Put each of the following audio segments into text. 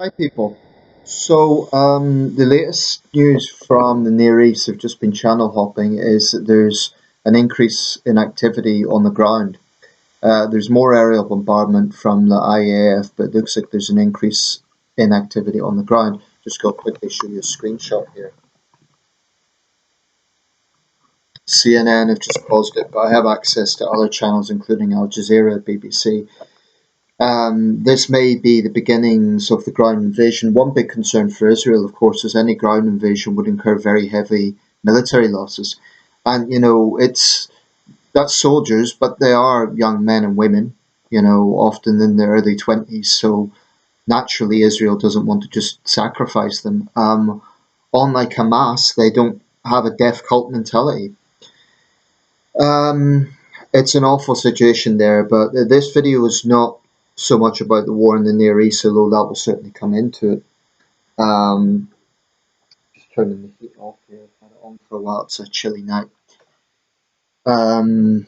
Hi, people. The latest news from the Near East, have just been channel hopping, is that there's an increase in activity on the ground. There's more aerial bombardment from the IAF, but it looks like there's an increase in activity on the ground. Just go quickly show you a screenshot here. CNN have just paused it, but I have access to other channels, including Al Jazeera, BBC. This may be the beginnings of the ground invasion. One big concern for Israel, of course, is any ground invasion would incur very heavy military losses. And, that's soldiers, but they are young men and women, often in their early 20s. So naturally, Israel doesn't want to just sacrifice them. Unlike Hamas, they don't have a death cult mentality. Um, it's an awful situation there, but this video is not so much about the war in the Near East, although that will certainly come into it. Just turning the heat off here. I've had it on for a while. It's a chilly night. Um,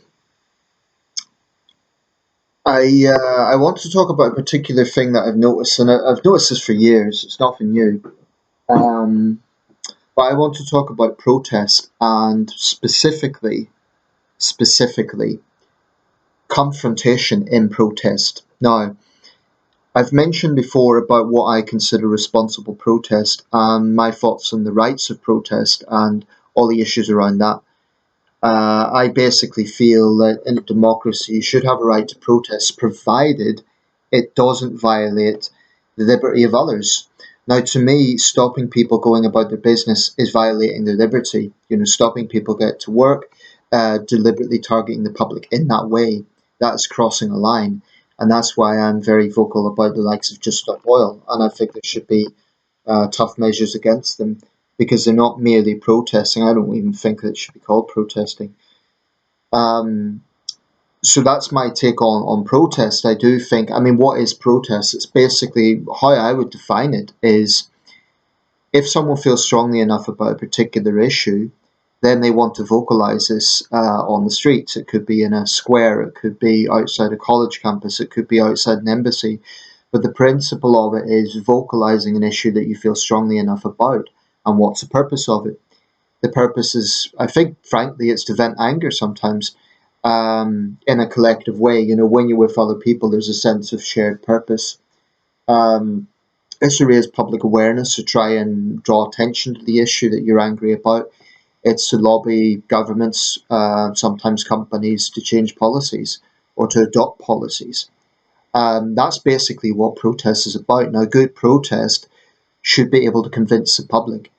I want to talk about a particular thing that I've noticed, and I've noticed this for years. It's nothing new. Um, but I want to talk about protest and specifically confrontation in protest. Now, I've mentioned before about what I consider responsible protest and my thoughts on the rights of protest and all the issues around that. I basically feel that in a democracy you should have a right to protest provided it doesn't violate the liberty of others. Now, to me, stopping people going about their business is violating their liberty. Stopping people get to work, deliberately targeting the public in that way, that's crossing a line. And that's why I'm very vocal about the likes of Just Stop Oil. And I think there should be tough measures against them because they're not merely protesting. I don't even think that it should be called protesting. Um, so that's my take on protest. I do think, what is protest? It's basically, how I would define it is, if someone feels strongly enough about a particular issue, then they want to vocalize this on the streets. It could be in a square, it could be outside a college campus, it could be outside an embassy. But the principle of it is vocalizing an issue that you feel strongly enough about. And what's the purpose of it? The purpose is, I think, frankly, it's to vent anger sometimes in a collective way. When you're with other people, there's a sense of shared purpose. It's to raise public awareness, to try and draw attention to the issue that you're angry about. It's to lobby governments, sometimes companies, to change policies or to adopt policies. That's basically what protest is about. Now, good protest should be able to convince the public.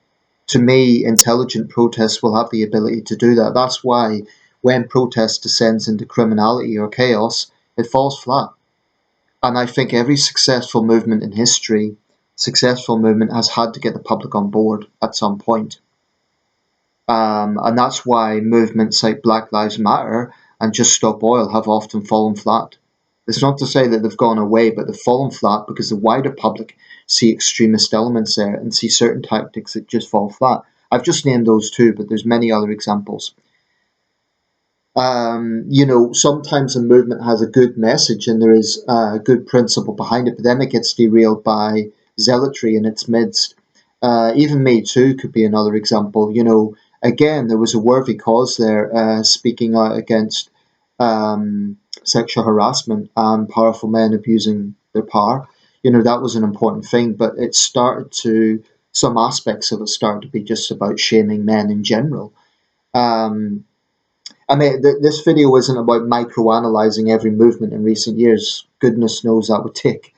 To me, intelligent protest will have the ability to do that. That's why when protest descends into criminality or chaos, it falls flat. And I think every successful movement in history, successful movement has had to get the public on board at some point. And that's why movements like Black Lives Matter and Just Stop Oil have often fallen flat. It's not to say that they've gone away, but they've fallen flat because the wider public see extremist elements there and see certain tactics that just fall flat. I've just named those two, but there's many other examples. Sometimes a movement has a good message and there is a good principle behind it, but then it gets derailed by zealotry in its midst. Even Me Too could be another example. Again, there was a worthy cause there, speaking out against sexual harassment and powerful men abusing their power. That was an important thing, but some aspects of it started to be just about shaming men in general. Um, this video isn't about microanalyzing every movement in recent years. Goodness knows that would take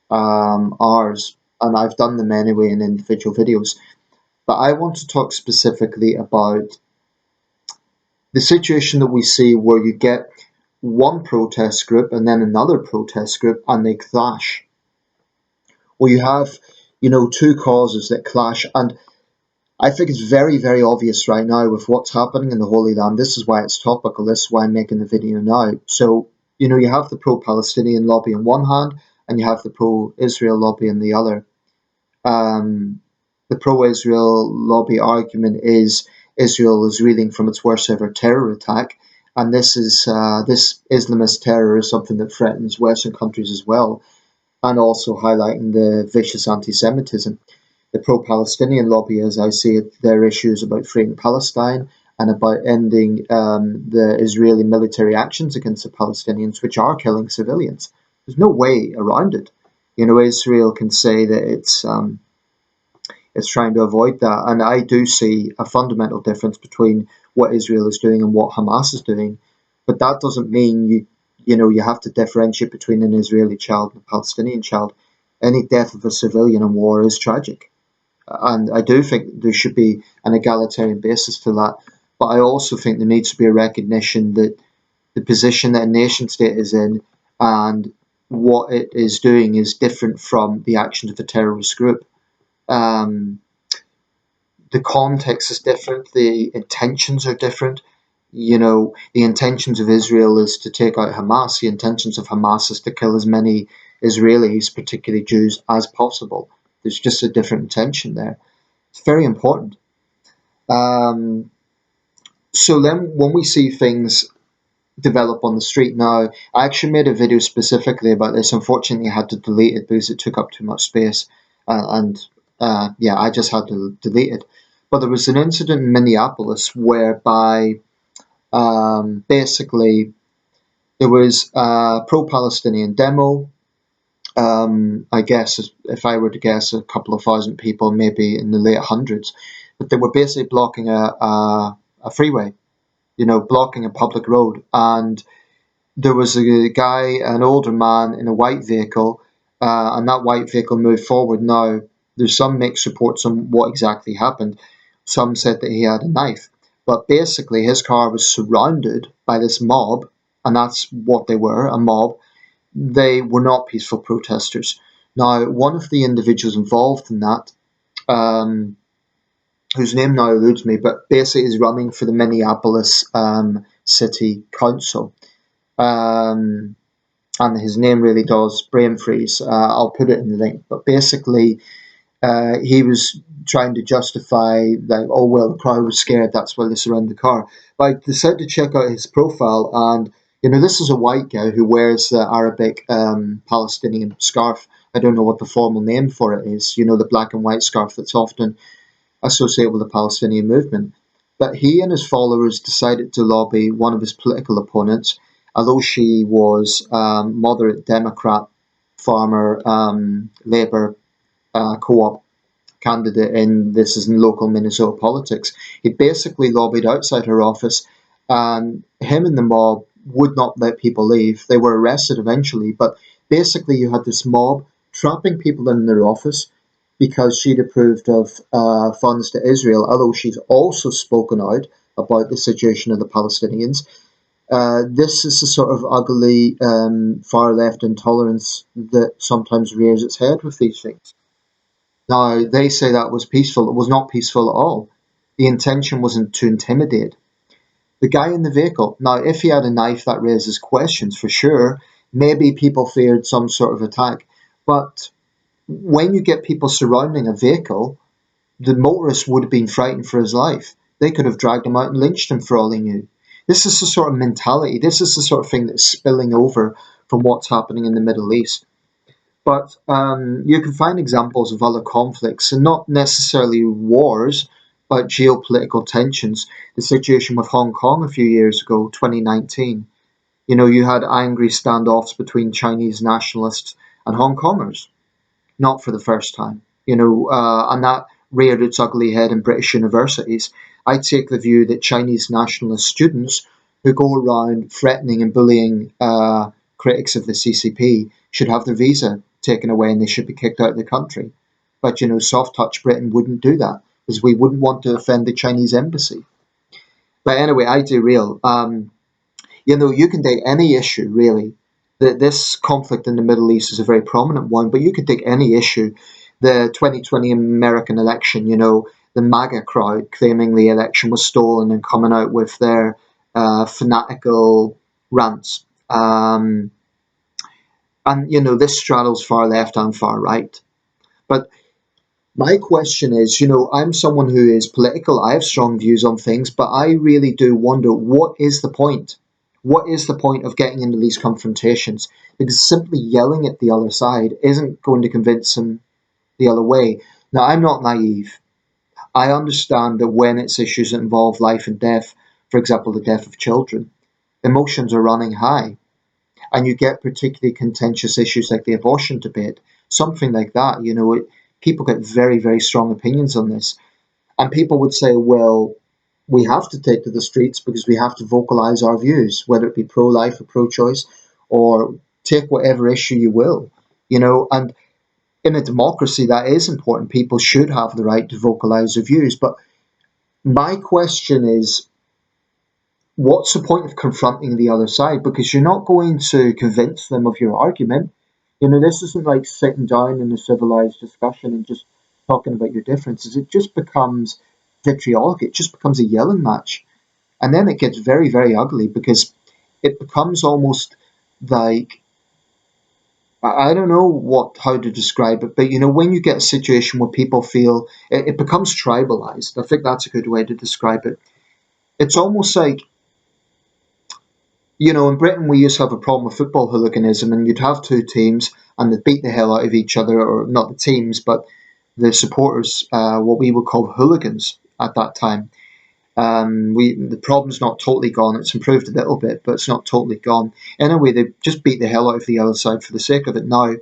hours, and I've done them anyway in individual videos. But I want to talk specifically about the situation that we see where you get one protest group and then another protest group and they clash. Where you have, two causes that clash. And I think it's very, very obvious right now with what's happening in the Holy Land. This is why it's topical. This is why I'm making the video now. So, you have the Pro Palestinian lobby on one hand and you have the Pro Israel lobby on the other. The pro-Israel lobby argument is Israel is reeling from its worst ever terror attack, and this Islamist terror is something that threatens Western countries as well. and also highlighting the vicious anti-Semitism. The pro-Palestinian lobby, as I see it, their issues about freeing Palestine and about ending the Israeli military actions against the Palestinians, which are killing civilians. There's no way around it. Israel can say that it's trying to avoid that, and I do see a fundamental difference between what Israel is doing and what Hamas is doing. But that doesn't mean you have to differentiate between an Israeli child and a Palestinian child. Any death of a civilian in war is tragic. And I do think there should be an egalitarian basis to that. But I also think there needs to be a recognition that the position that a nation state is in and what it is doing is different from the actions of a terrorist group. Um, the context is different, the intentions are different. The intentions of Israel is to take out Hamas, the intentions of Hamas is to kill as many Israelis, particularly Jews, as possible. There's just a different intention there. It's very important. Um, so then when we see things develop on the street now, I actually made a video specifically about this. Unfortunately, I had to delete it because it took up too much space. And I just had to delete it. But there was an incident in Minneapolis whereby basically there was a pro-Palestinian demo. I guess, if I were to guess, a couple of thousand people, maybe in the late hundreds. But they were basically blocking a freeway, blocking a public road. And there was a guy, an older man in a white vehicle, and that white vehicle moved forward. Now, there's some mixed reports on what exactly happened. Some said that he had a knife. But basically, his car was surrounded by this mob, and that's what they were, a mob. They were not peaceful protesters. Now, one of the individuals involved in that, whose name now eludes me, but basically is running for the Minneapolis City Council. And his name really does brain freeze. I'll put it in the link. But basically, he was trying to justify that, oh, well, the crowd was scared, that's why they surrounded the car. But I decided to check out his profile, and this is a white guy who wears the Arabic Palestinian scarf. I don't know what the formal name for it is, the black and white scarf that's often associated with the Palestinian movement. But he and his followers decided to lobby one of his political opponents, although she was moderate Democrat, farmer, Labour co-op candidate this is in local Minnesota politics. He basically lobbied outside her office, and him and the mob would not let people leave. They were arrested eventually, but basically you had this mob trapping people in their office because she'd approved of funds to Israel, although she's also spoken out about the situation of the Palestinians. This is the sort of ugly far left intolerance that sometimes rears its head with these things. Now, they say that was peaceful. It was not peaceful at all. The intention wasn't to intimidate. The guy in the vehicle, now, if he had a knife, that raises questions for sure. Maybe people feared some sort of attack. But when you get people surrounding a vehicle, the motorist would have been frightened for his life. They could have dragged him out and lynched him for all he knew. This is the sort of mentality, this is the sort of thing that's spilling over from what's happening in the Middle East. But you can find examples of other conflicts, and not necessarily wars, but geopolitical tensions. The situation with Hong Kong a few years ago, 2019, you had angry standoffs between Chinese nationalists and Hong Kongers, not for the first time, and that reared its ugly head in British universities. I take the view that Chinese nationalist students who go around threatening and bullying critics of the CCP should have their visa taken away and they should be kicked out of the country. But, soft touch Britain wouldn't do that because we wouldn't want to offend the Chinese embassy. But anyway, I derail. You can take any issue, really. This conflict in the Middle East is a very prominent one, but you could take any issue. The 2020 American election, the MAGA crowd claiming the election was stolen and coming out with their fanatical rants. And this straddles far left and far right. But my question is, I'm someone who is political. I have strong views on things, but I really do wonder, what is the point? What is the point of getting into these confrontations? because simply yelling at the other side isn't going to convince them the other way. Now, I'm not naive. I understand that when it's issues that involve life and death, for example, the death of children, emotions are running high. And you get particularly contentious issues like the abortion debate, something like that. People get very, very strong opinions on this. And people would say, well, we have to take to the streets because we have to vocalize our views, whether it be pro life or pro choice, or take whatever issue you will. And in a democracy, that is important. People should have the right to vocalize their views. But my question is, what's the point of confronting the other side? Because you're not going to convince them of your argument. This isn't like sitting down in a civilized discussion and just talking about your differences. It just becomes vitriolic. It just becomes a yelling match. And then it gets very, very ugly because it becomes almost like, I don't know how to describe it, but when you get a situation where people feel it becomes tribalized, I think that's a good way to describe it. It's almost like, in Britain we used to have a problem with football hooliganism, and you'd have two teams and they'd beat the hell out of each other, or not the teams, but the supporters, what we would call hooligans at that time. The problem's not totally gone. It's improved a little bit, but it's not totally gone. Anyway, they just beat the hell out of the other side for the sake of it. Now,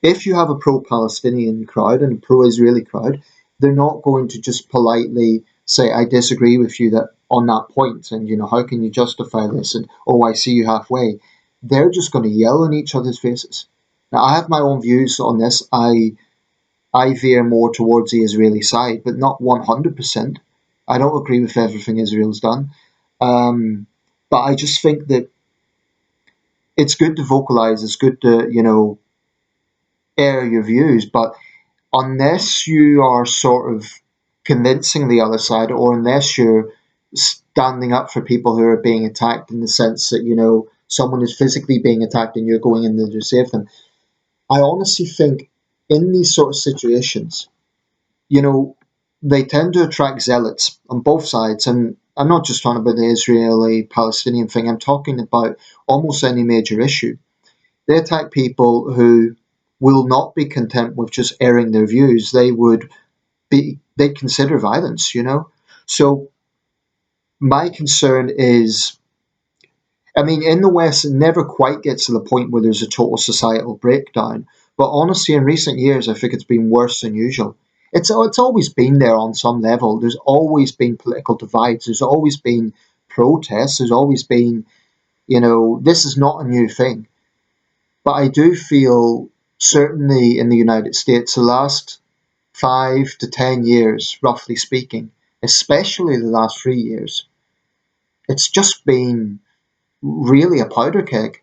if you have a pro-Palestinian crowd and a pro-Israeli crowd, they're not going to just politely say, I disagree with you that on that point, and how can you justify this, and oh, I see you halfway. They're just going to yell in each other's faces. Now, I have my own views on this. I veer more towards the Israeli side, but not 100%. I don't agree with everything Israel's done. But I just think that it's good to vocalize, it's good to, air your views, but unless you are sort of convincing the other side, or unless you're standing up for people who are being attacked in the sense that, someone is physically being attacked and you're going in there to save them, I honestly think in these sort of situations, they tend to attract zealots on both sides. And I'm not just talking about the Israeli Palestinian thing, I'm talking about almost any major issue. They attack people who will not be content with just airing their views. They consider violence. So my concern is, I mean, in the West, it never quite gets to the point where there's a total societal breakdown. But honestly, in recent years, I think it's been worse than usual. It's always been there on some level. There's always been political divides. There's always been protests. There's always been, this is not a new thing. But I do feel, certainly in the United States, the last 5 to 10 years, roughly speaking, especially the last 3 years, it's just been really a powder keg.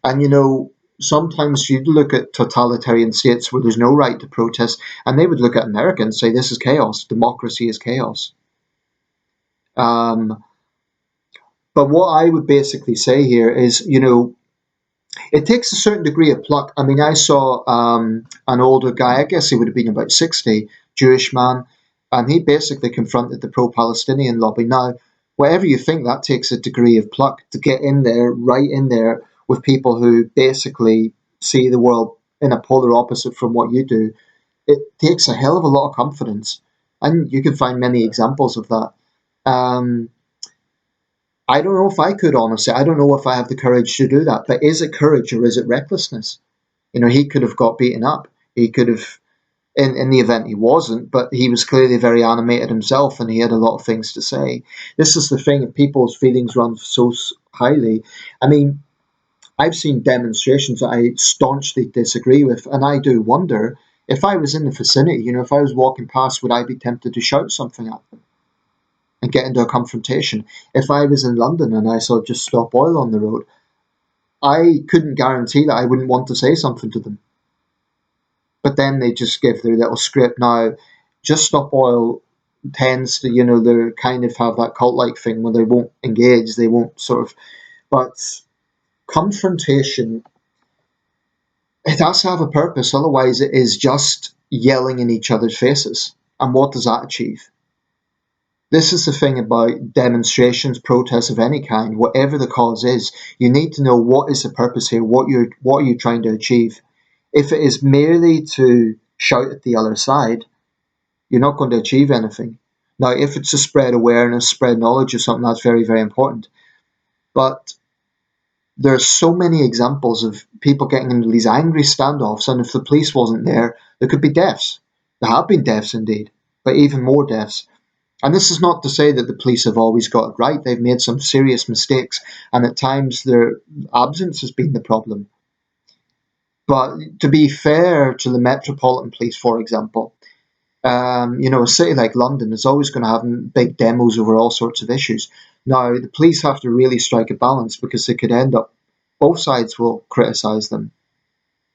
And sometimes you'd look at totalitarian states where there's no right to protest, and they would look at America and say, this is chaos, democracy is chaos. Um, but what I would basically say here is, it takes a certain degree of pluck. I mean, I saw an older guy, I guess he would have been about 60, Jewish man, and he basically confronted the pro-Palestinian lobby. Now, whatever you think, that takes a degree of pluck to get in there, right in there, with people who basically see the world in a polar opposite from what you do. It takes a hell of a lot of confidence, and you can find many examples of that. Um, I don't know if I could, honestly. I don't know if I have the courage to do that. But is it courage or is it recklessness? He could have got beaten up. He could have, in the event he wasn't, but he was clearly very animated himself and he had a lot of things to say. This is the thing, if people's feelings run so highly. I mean, I've seen demonstrations that I staunchly disagree with, and I do wonder, if I was in the vicinity, if I was walking past, would I be tempted to shout something at them and get into a confrontation? If I was in London and I saw Just Stop Oil on the road, I couldn't guarantee that I wouldn't want to say something to them. But then they just give their little script. Now, Just Stop Oil tends to, they kind of have that cult-like thing where they won't engage, they won't sort of, but confrontation, it has to have a purpose, otherwise it is just yelling in each other's faces. And what does that achieve? This is the thing about demonstrations, protests of any kind, whatever the cause is. You need to know what is the purpose here, what are you trying to achieve. If it is merely to shout at the other side, you're not going to achieve anything. Now, if it's to spread awareness, spread knowledge or something, that's very, very important. But there are so many examples of people getting into these angry standoffs, and if the police wasn't there, there could be deaths. There have been deaths indeed, but even more deaths. And this is not to say that the police have always got it right. They've made some serious mistakes, and at times their absence has been the problem. But to be fair to the Metropolitan Police, for example, a city like London is always going to have big demos over all sorts of issues. Now, the police have to really strike a balance because they could end up, both sides will criticise them,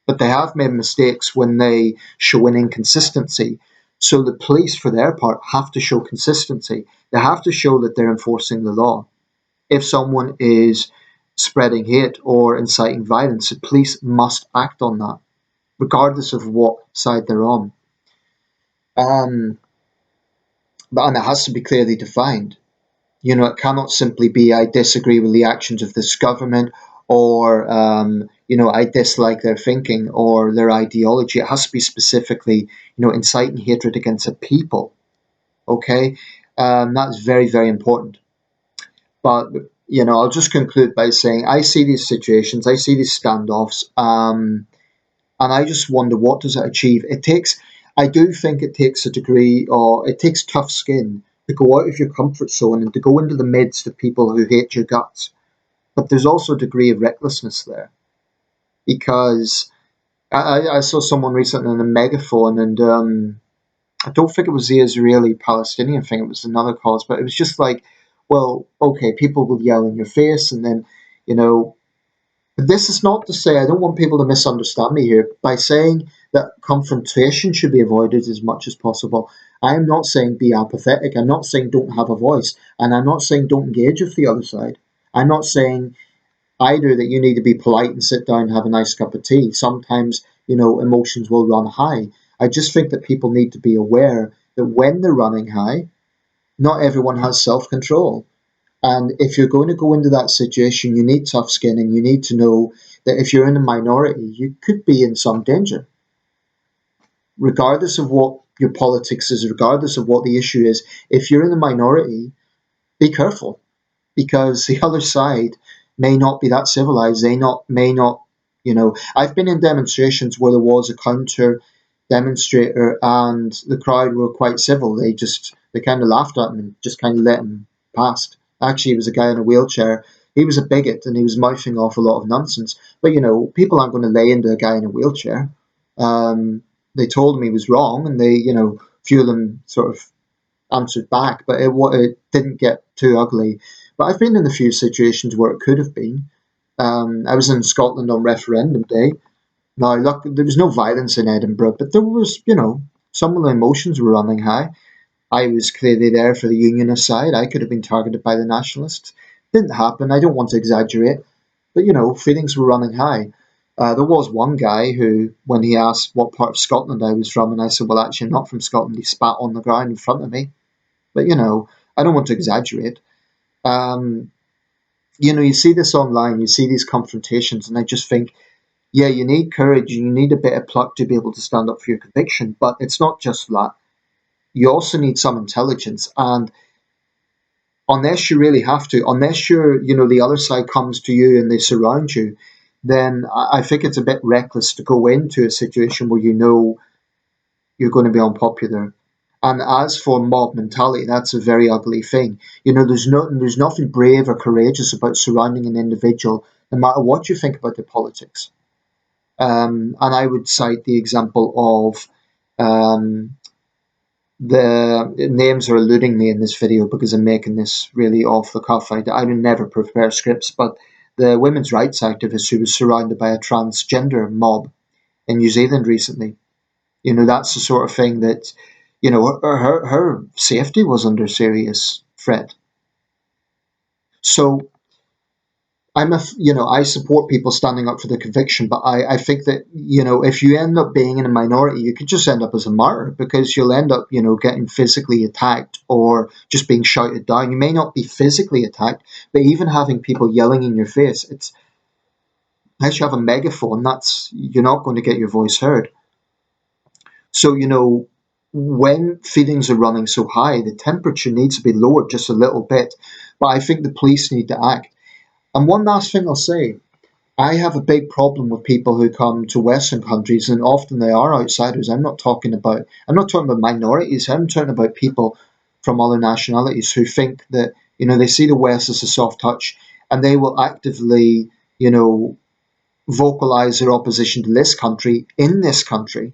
but they have made mistakes when they show an inconsistency. So the police, for their part, have to show consistency. They have to show that they're enforcing the law. If someone is spreading hate or inciting violence, the police must act on that, regardless of what side they're on. Um, and it has to be clearly defined. It cannot simply be I disagree with the actions of this government, or I dislike their thinking or their ideology. It has to be specifically, inciting hatred against a people. Okay, that's very, very important. But I'll just conclude by saying I see these situations, I see these standoffs, and I just wonder what does it achieve. I do think it takes a degree, or it takes tough skin to go out of your comfort zone and to go into the midst of people who hate your guts. But there's also a degree of recklessness there, because I saw someone recently on a megaphone, and I don't think it was the Israeli Palestinian thing, it was another cause, but it was just like, well, okay, people will yell in your face, and then, you know, this is not to say, I don't want people to misunderstand me here by saying that confrontation should be avoided as much as possible. I am not saying be apathetic. I'm not saying don't have a voice. And I'm not saying don't engage with the other side. I'm not saying either that you need to be polite and sit down and have a nice cup of tea. Sometimes, emotions will run high. I just think that people need to be aware that when they're running high, not everyone has self control. And if you're going to go into that situation, you need tough skin, and you need to know that if you're in a minority, you could be in some danger. Regardless of what your politics is, regardless of what the issue is, if you're in a minority, be careful, because the other side may not be that civilized. They may not, I've been in demonstrations where there was a counter demonstrator and the crowd were quite civil. They kind of laughed at him and just kind of let him pass. Actually, it was a guy in a wheelchair. He was a bigot and he was mouthing off a lot of nonsense. But people aren't going to lay into a guy in a wheelchair. They told him he was wrong, and they, few of them sort of answered back, but it didn't get too ugly. But I've been in a few situations where it could have been. I was in Scotland on referendum day. Now, look, there was no violence in Edinburgh, but there was, some of the emotions were running high. I was clearly there for the unionist side. I could have been targeted by the nationalists. Didn't happen. I don't want to exaggerate, but feelings were running high. There was one guy who, when he asked what part of Scotland I was from, and I said, well, actually, I'm not from Scotland, he spat on the ground in front of me. But, I don't want to exaggerate. Um, you see this online, you see these confrontations, and I just think, yeah, you need courage, you need a bit of pluck to be able to stand up for your conviction, but it's not just that. You also need some intelligence, and unless you really have to, unless the other side comes to you and they surround you, then I think it's a bit reckless to go into a situation where you're going to be unpopular. And as for mob mentality, that's a very ugly thing. There's nothing brave or courageous about surrounding an individual, no matter what you think about their politics. And I would cite the example of the names are eluding me in this video because I'm making this really off the cuff. I would never prepare scripts, but the women's rights activist who was surrounded by a transgender mob in New Zealand recently. That's the sort of thing that, her safety was under serious threat. So I support people standing up for their conviction, but I think that, if you end up being in a minority, you could just end up as a martyr because you'll end up, getting physically attacked or just being shouted down. You may not be physically attacked, but even having people yelling in your face, it's unless you have a megaphone, you're not going to get your voice heard. So, when feelings are running so high, the temperature needs to be lowered just a little bit. But I think the police need to act. And one last thing I'll say, I have a big problem with people who come to Western countries, and often they are outsiders. I'm not talking about minorities. I'm talking about people from other nationalities who think that, they see the West as a soft touch, and they will actively, you know vocalize their opposition to this country in this country,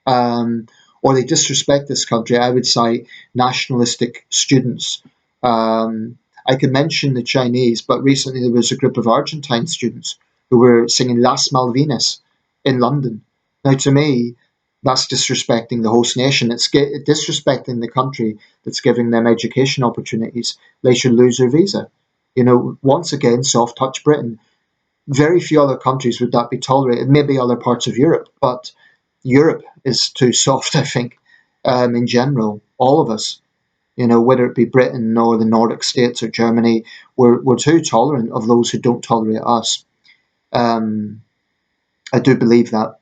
um, or they disrespect this country. I would cite nationalistic students. Um, I could mention the Chinese, but recently there was a group of Argentine students who were singing Las Malvinas in London. Now, to me, that's disrespecting the host nation. It's disrespecting the country that's giving them education opportunities. They should lose their visa. Once again, soft touch Britain. Very few other countries would that be tolerated. Maybe other parts of Europe, but Europe is too soft, I think, in general. All of us, whether it be Britain or the Nordic states or Germany, we're too tolerant of those who don't tolerate us. Um, I do believe that,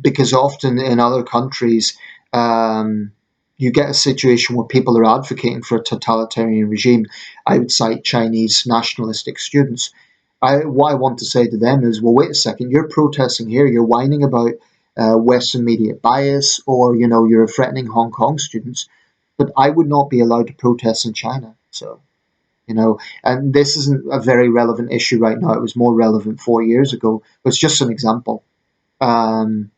because often in other countries, um, you get a situation where people are advocating for a totalitarian regime. I would cite Chinese nationalistic students. What I want to say to them is, well, wait a second, you're protesting here, you're whining about Western media bias, or you're threatening Hong Kong students, but I would not be allowed to protest in China. So, and this isn't a very relevant issue right now. It was more relevant 4 years ago, but it's just an example. Um,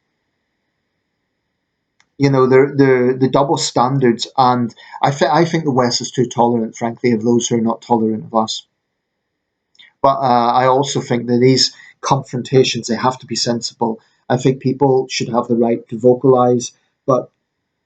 the double standards, and I think the West is too tolerant, frankly, of those who are not tolerant of us. But I also think that these confrontations, they have to be sensible. I think people should have the right to vocalize, but